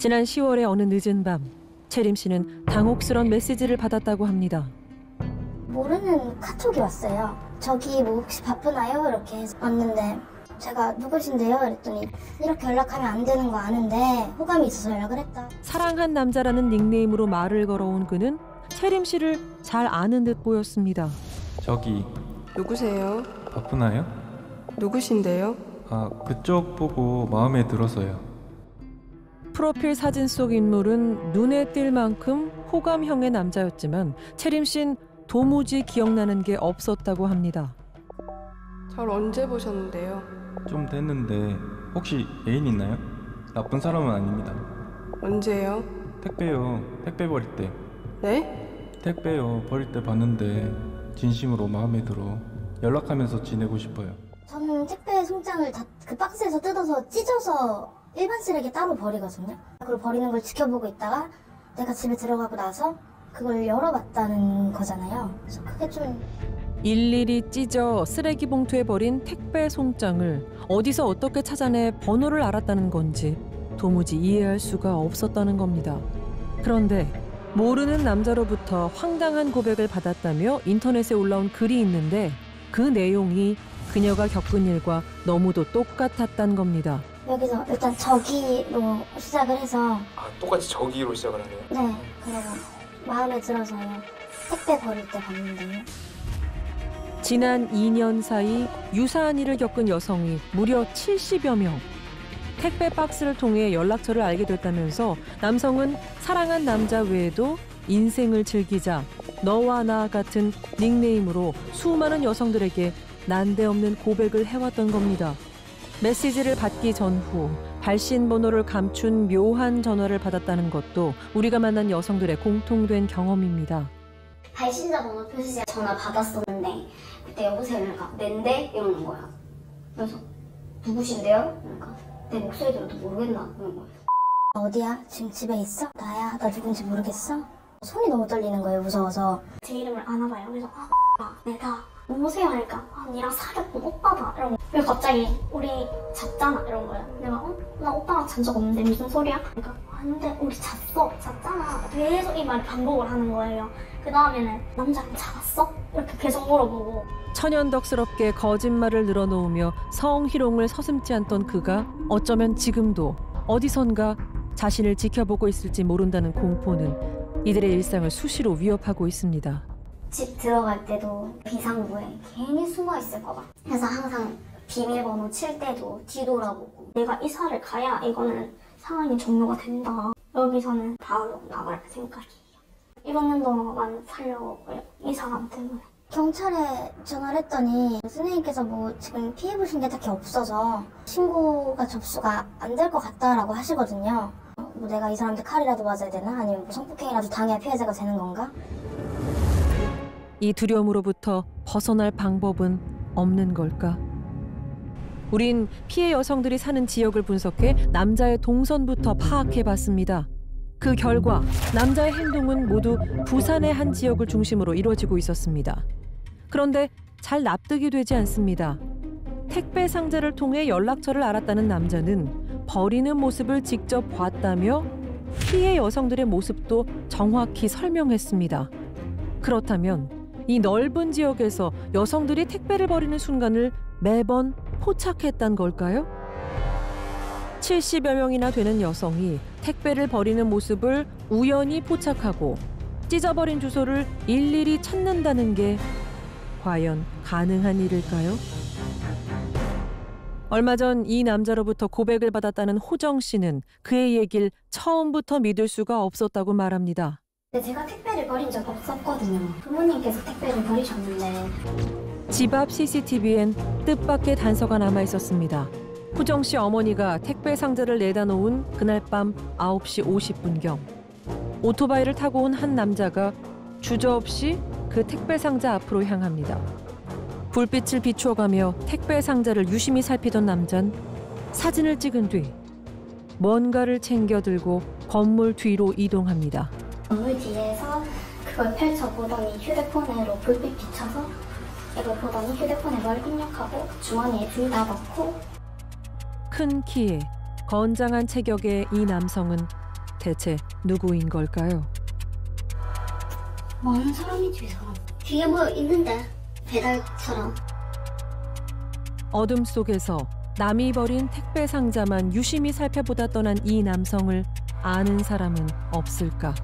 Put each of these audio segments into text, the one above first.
지난 10월의 어느 늦은 밤, 채림 씨는 당혹스러운 메시지를 받았다고 합니다. 모르는 카톡이 왔어요. 저기 뭐 혹시 바쁘나요? 이렇게 왔는데 제가 누구신데요? 그랬더니 이렇게 연락하면 안 되는 거 아는데 호감이 있어서 연락을 했다. 사랑한 남자라는 닉네임으로 말을 걸어온 그는 채림 씨를 잘 아는 듯 보였습니다. 저기 누구세요? 바쁘나요? 누구신데요? 그쪽 보고 마음에 들어서요. 프로필 사진 속 인물은 눈에 띌 만큼 호감형의 남자였지만 채림 씨는 도무지 기억나는 게 없었다고 합니다. 절 언제 보셨는데요? 좀 됐는데 혹시 애인 있나요? 나쁜 사람은 아닙니다. 언제요? 택배요. 택배 버릴 때. 네? 택배요. 버릴 때 봤는데 진심으로 마음에 들어. 연락하면서 지내고 싶어요. 저는 택배 송장을 다 그 박스에서 뜯어서 찢어서 일반 쓰레기 따로 버리거든요. 그걸 버리는 걸 지켜보고 있다가 내가 집에 들어가고 나서 그걸 열어봤다는 거잖아요. 그래서 그게 좀... 일일이 찢어 쓰레기 봉투에 버린 택배 송장을 어디서 어떻게 찾아내 번호를 알았다는 건지 도무지 이해할 수가 없었다는 겁니다. 그런데 모르는 남자로부터 황당한 고백을 받았다며 인터넷에 올라온 글이 있는데 그 내용이 그녀가 겪은 일과 너무도 똑같았단 겁니다. 여기서 일단 저기로 시작을 해서 똑같이 저기로 시작을 하네요? 네, 그러고 마음에 들어서요. 택배 버릴 때 봤는데요. 지난 2년 사이 유사한 일을 겪은 여성이 무려 70여 명. 택배 박스를 통해 연락처를 알게 됐다면서 남성은 사랑한 남자 외에도 인생을 즐기자, 너와 나 같은 닉네임으로 수많은 여성들에게 난데없는 고백을 해왔던 겁니다. 메시지를 받기 전후 발신 번호를 감춘 묘한 전화를 받았다는 것도 우리가 만난 여성들의 공통된 경험입니다. 발신자 번호 표시제 전화 받았었는데 그때 여보세요? 그러니까 낸데? 이러는 거야. 그래서 누구신데요? 그러니까 내 목소리 들어도 모르겠나? 이런 거예요. 어디야? 지금 집에 있어? 나야? 나 누군지 모르겠어? 손이 너무 떨리는 거예요, 무서워서. 제 이름을 아나봐요. 그래서 내가 오세요 하니까 니랑 사귀었던 오빠다 이러고 그래서 갑자기 우리 잤잖아 이런 거야. 내가 나 오빠랑 잔 적 없는데 무슨 소리야? 그러니까 근데 우리 잤잖아. 계속 이 말을 반복을 하는 거예요. 그 다음에는 남자랑 자봤어? 이렇게 계속 물어보고. 천연덕스럽게 거짓말을 늘어놓으며 성희롱을 서슴지 않던 그가 어쩌면 지금도 어디선가 자신을 지켜보고 있을지 모른다는 공포는 이들의 일상을 수시로 위협하고 있습니다. 집 들어갈 때도 비상구에 괜히 숨어 있을까 봐. 그래서 항상 비밀번호 칠 때도 뒤돌아보고 내가 이사를 가야 이거는 상황이 종료가 된다. 여기서는 바로 나갈 생각이에요. 이번 연도만 살려고요. 이 사람 때문에. 경찰에 전화를 했더니 선생님께서 뭐 지금 피해보신 게 딱히 없어서 신고가 접수가 안 될 것 같다라고 하시거든요. 뭐 내가 이 사람한테 칼이라도 맞아야 되나? 아니면 뭐 성폭행이라도 당해야 피해자가 되는 건가? 이 두려움으로부터 벗어날 방법은 없는 걸까? 우린 피해 여성들이 사는 지역을 분석해 남자의 동선부터 파악해봤습니다. 그 결과 남자의 행동은 모두 부산의 한 지역을 중심으로 이루어지고 있었습니다. 그런데 잘 납득이 되지 않습니다. 택배 상자를 통해 연락처를 알았다는 남자는 버리는 모습을 직접 봤다며 피해 여성들의 모습도 정확히 설명했습니다. 그렇다면 이 넓은 지역에서 여성들이 택배를 버리는 순간을 매번 포착했단 걸까요? 70여 명이나 되는 여성이 택배를 버리는 모습을 우연히 포착하고 찢어버린 주소를 일일이 찾는다는 게 과연 가능한 일일까요? 얼마 전 이 남자로부터 고백을 받았다는 호정 씨는 그의 얘기를 처음부터 믿을 수가 없었다고 말합니다. 제가 택배를 버린 적 없었거든요. 부모님께서 택배를 버리셨는데. 집 앞 CCTV엔 뜻밖의 단서가 남아 있었습니다. 호정 씨 어머니가 택배 상자를 내다 놓은 그날 밤 9시 50분경 오토바이를 타고 온 한 남자가 주저없이 그 택배 상자 앞으로 향합니다. 불빛을 비추어가며 택배 상자를 유심히 살피던 남잔 사진을 찍은 뒤 뭔가를 챙겨 들고 건물 뒤로 이동합니다. 건물 뒤에서 그걸 펼쳐보더니 휴대폰으로 불빛 비춰서 이걸 보더니 휴대폰에 뭘 입력하고 주머니에 둘 다 넣고. 큰 키에 건장한 체격의 이 남성은 대체 누구인 걸까요? 많은 사람이지, 이 사람. 뒤에 뭐 있는데, 배달처럼. 어둠 속에서 남이 버린 택배 상자만 유심히 살펴보다 떠난 이 남성을 아는 사람은 없을까?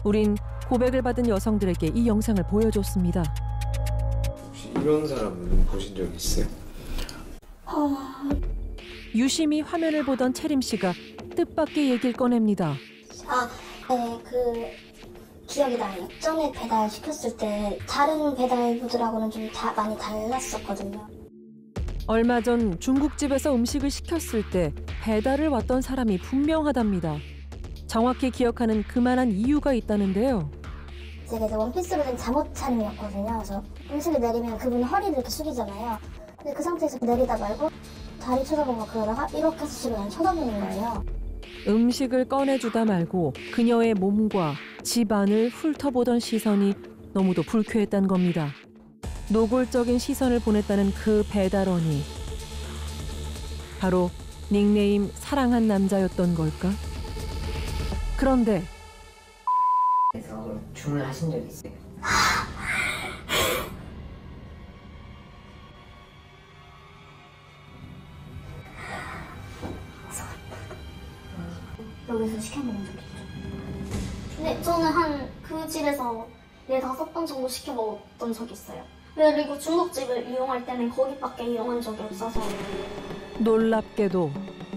우린 고백을 받은 여성들에게 이 영상을 보여줬습니다. 혹시 이런 사람은 보신 적 있어요? 유심히 화면을 보던 채림 씨가 뜻밖의 얘기를 꺼냅니다. 기억이 나요. 전에 배달 시켰을 때 다른 배달부들하고는 좀 많이 달랐었거든요. 얼마 전 중국집에서 음식을 시켰을 때 배달을 왔던 사람이 분명하답니다. 정확히 기억하는 그만한 이유가 있다는데요. 제가 이제 원피스로 된 잠옷 차림이었거든요. 그래서 음식을 내리면 그분이 허리를 이렇게 숙이잖아요. 근데 그 상태에서 내리다 말고 다리 쳐다보고 그러다가 이렇게 해서 그냥 쳐다보는 거예요. 음식을 꺼내주다 말고 그녀의 몸과 집안을 훑어보던 시선이 너무도 불쾌했단 겁니다. 노골적인 시선을 보냈다는 그 배달원이 바로 닉네임 사랑한 남자였던 걸까? 그런데 그래서 주문하신 적 있어요? 여기서 시켜먹은 적 있죠. 근데 저는 그 집에서 4-5번 정도 시켜먹었던 적이 있어요. 그리고 중국집을 이용할 때는 거기밖에 이용한 적이 없어서. 놀랍게도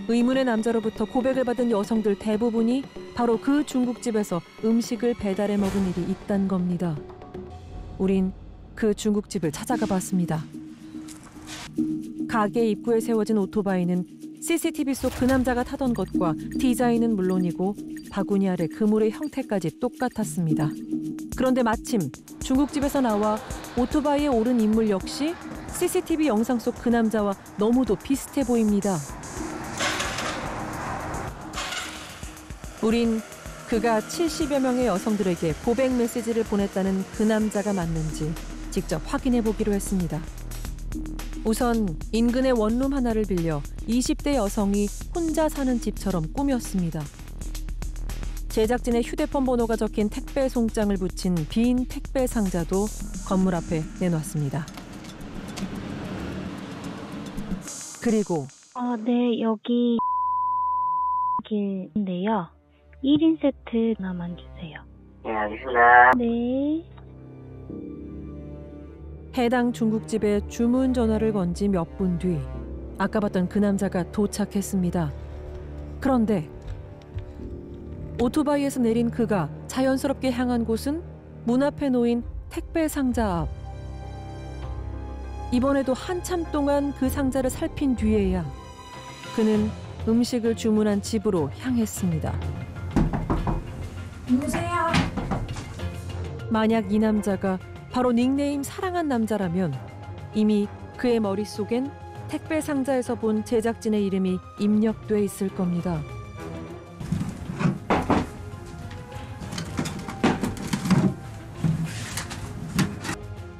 의문의 남자로부터 고백을 받은 여성들 대부분이 바로 그 중국집에서 음식을 배달해 먹은 일이 있단 겁니다. 우린 그 중국집을 찾아가 봤습니다. 가게 입구에 세워진 오토바이는 CCTV 속 그 남자가 타던 것과 디자인은 물론이고 바구니 아래 그물의 형태까지 똑같았습니다. 그런데 마침 중국집에서 나와 오토바이에 오른 인물 역시 CCTV 영상 속 그 남자와 너무도 비슷해 보입니다. 우린 그가 70여 명의 여성들에게 고백 메시지를 보냈다는 그 남자가 맞는지 직접 확인해 보기로 했습니다. 우선 인근의 원룸 하나를 빌려 20대 여성이 혼자 사는 집처럼 꾸몄습니다. 제작진의 휴대폰 번호가 적힌 택배 송장을 붙인 빈 택배 상자도 건물 앞에 내놨습니다. 그리고 네, 여기 길인데요. 1인 세트 하나만 주세요. 네, 알겠습니다. 네. 해당 중국집에 주문 전화를 건 지 몇 분 뒤 아까 봤던 그 남자가 도착했습니다. 그런데 오토바이에서 내린 그가 자연스럽게 향한 곳은 문 앞에 놓인 택배 상자 앞. 이번에도 한참 동안 그 상자를 살핀 뒤에야 그는 음식을 주문한 집으로 향했습니다. 누구세요? 만약 이 남자가 바로 닉네임 사랑한 남자라면 이미 그의 머릿속엔 택배 상자에서 본 제작진의 이름이 입력돼 있을 겁니다.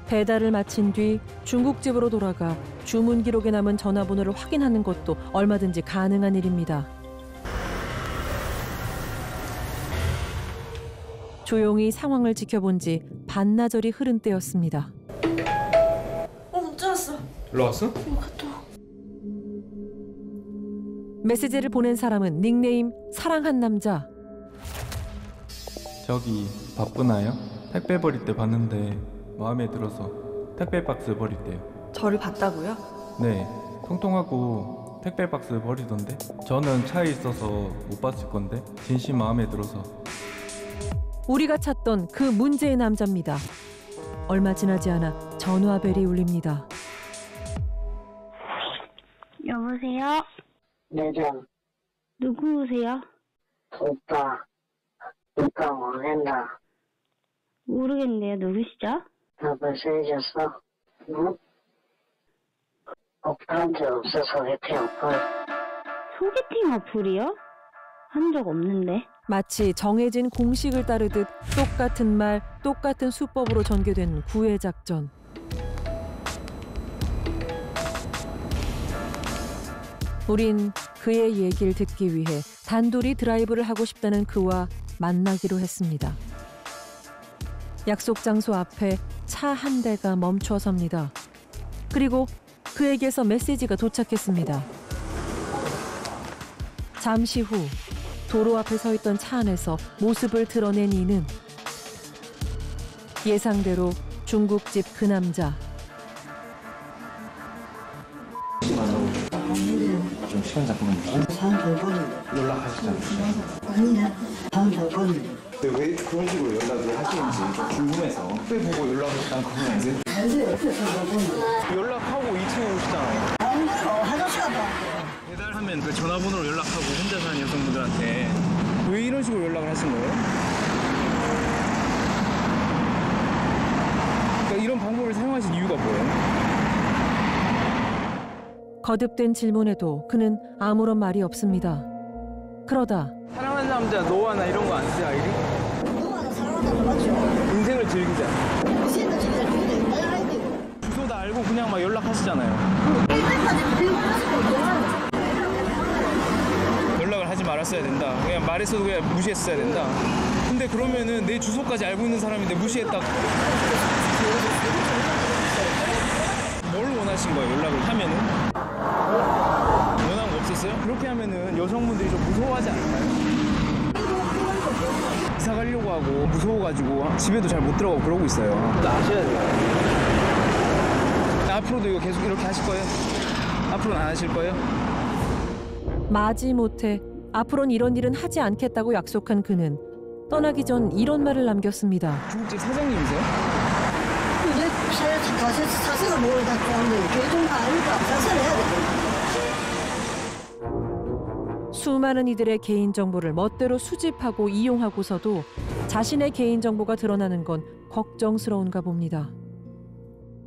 배달을 마친 뒤 중국집으로 돌아가 주문 기록에 남은 전화번호를 확인하는 것도 얼마든지 가능한 일입니다. 조용히 상황을 지켜본 지 반나절이 흐른 때였습니다. 문자 왔어. 올라왔어? 메시지를 보낸 사람은 닉네임 사랑한 남자. 저기 바쁘나요? 택배 버릴 때 봤는데 마음에 들어서 택배 박스 버릴게요. 저를 봤다고요? 네, 통통하고 택배 박스 버리던데 저는 차에 있어서 못 봤을 건데 진심 마음에 들어서. 우리가 찾던 그 문제의 남자입니다. 얼마 지나지 않아 전화벨이 울립니다. 여보세요? 매장 누구세요? 오빠 원한다. 모르겠는데요. 누구시죠? 나 벌써 잊었어? 응? 오빠한테 없어 소개팅 어플. 소개팅 어플이요? 한 적 없는데. 마치 정해진 공식을 따르듯 똑같은 말, 똑같은 수법으로 전개된 구애 작전. 우린 그의 얘기를 듣기 위해 단둘이 드라이브를 하고 싶다는 그와 만나기로 했습니다. 약속 장소 앞에 차 한 대가 멈춰 섭니다. 그리고 그에게서 메시지가 도착했습니다. 잠시 후 도로 앞에 서 있던 차 안에서 모습을 드러낸 이는 예상대로 중국집 그 남자. 좀 시간 잠깐만 연락하시잖아요. 근데 왜 그런 식으로 연락을 하시는지 좀 궁금해서 왜 보고 연락했다는 그건 아니세요? 연락하고 2층에 오시잖아요. 배달하면 그 전화번호로 연락하고 혼자 사는 여성분들한테 왜 이런 식으로 연락을 하신 거예요? 그러니까 이런 방법을 사용하신 이유가 뭐예요? 거듭된 질문에도 그는 아무런 말이 없습니다. 그러다 사랑하는 남자 노아나 이런 거 안 쓰세요, 아이디? 노아는 사랑한다는 거 맞죠? 인생을 즐기자. 무시했다 즐기자 즐기자 내 아이디고. 주소 다 알고 그냥 막 연락하시잖아요. 연락을 하지 말았어야 된다. 그냥 말했어도 그냥 무시했어야 된다. 근데 그러면은 내 주소까지 알고 있는 사람인데 무시했다. 뭘 원하신 거예요, 연락을 하면은? 원한 거 없었어요? 그렇게 하면은 여성분들이 좀 무서워하지 않을까요? 이사 가려고 하고 무서워가지고 집에도 잘 못 들어가고 그러고 있어요. 아셔야 돼요. 앞으로도 이거 계속 이렇게 하실 거예요? 앞으로는 안 하실 거예요? 마지못해 앞으론 이런 일은 하지 않겠다고 약속한 그는 떠나기 전 이런 말을 남겼습니다. 중국집 사장님이세요? 사생을 모르다 좋아하는데 그게 좀 아니까 자살을 해야 되겠네. 수많은 이들의 개인정보를 멋대로 수집하고 이용하고서도 자신의 개인정보가 드러나는 건 걱정스러운가 봅니다.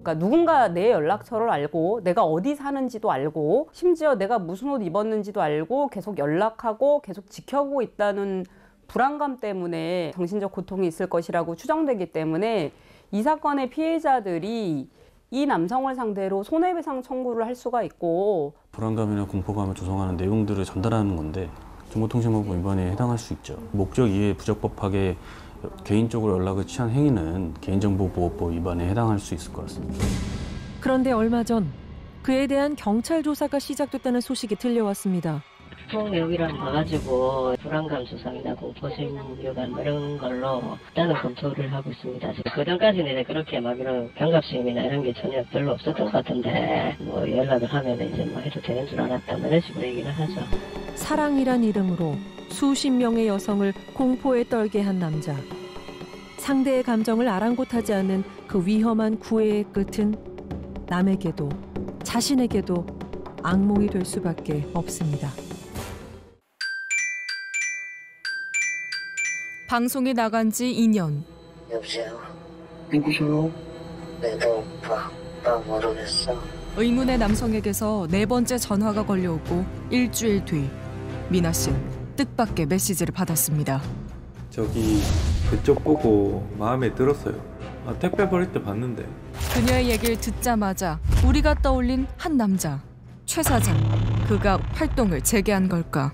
그러니까 누군가 내 연락처를 알고 내가 어디 사는지도 알고 심지어 내가 무슨 옷 입었는지도 알고 계속 연락하고 계속 지켜보고 있다는 불안감 때문에 정신적 고통이 있을 것이라고 추정되기 때문에 이 사건의 피해자들이 이 남성을 상대로 손해배상 청구를 할 수가 있고 불안감이나 공포감을 조성하는 내용들을 전달하는 건데 정보통신보호 위반에 해당할 수 있죠. 목적 이외에 부적법하게 개인적으로 연락을 취한 행위는 개인정보보호법 위반에 해당할 수 있을 것 같습니다. 그런데 얼마 전 그에 대한 경찰 조사가 시작됐다는 소식이 들려왔습니다. 통 내용이랑 봐가지고 불안감 조성이나 공포심 유발 이런 걸로 일단은 검토를 하고 있습니다. 그전까지는 이제 그렇게 막 이런 경각심이나 이런 게 전혀 별로 없었던 것 같은데 뭐 연락을 하면 이제 뭐 해도 되는 줄 알았다 이런 식으로 얘기를 하죠. 사랑이란 이름으로 수십 명의 여성을 공포에 떨게 한 남자. 상대의 감정을 아랑곳하지 않는 그 위험한 구애의 끝은 남에게도 자신에게도 악몽이 될 수밖에 없습니다. 방송이 나간 지 2년. 여보세요? 누구세요? 내가 오빠. 나 모르겠어. 의문의 남성에게서 4번째 전화가 걸려오고 일주일 뒤 미나 씨는 뜻밖의 메시지를 받았습니다. 저기 그쪽 보고 마음에 들었어요. 택배 버릴 때 봤는데. 그녀의 얘기를 듣자마자 우리가 떠올린 한 남자, 최 사장. 그가 활동을 재개한 걸까?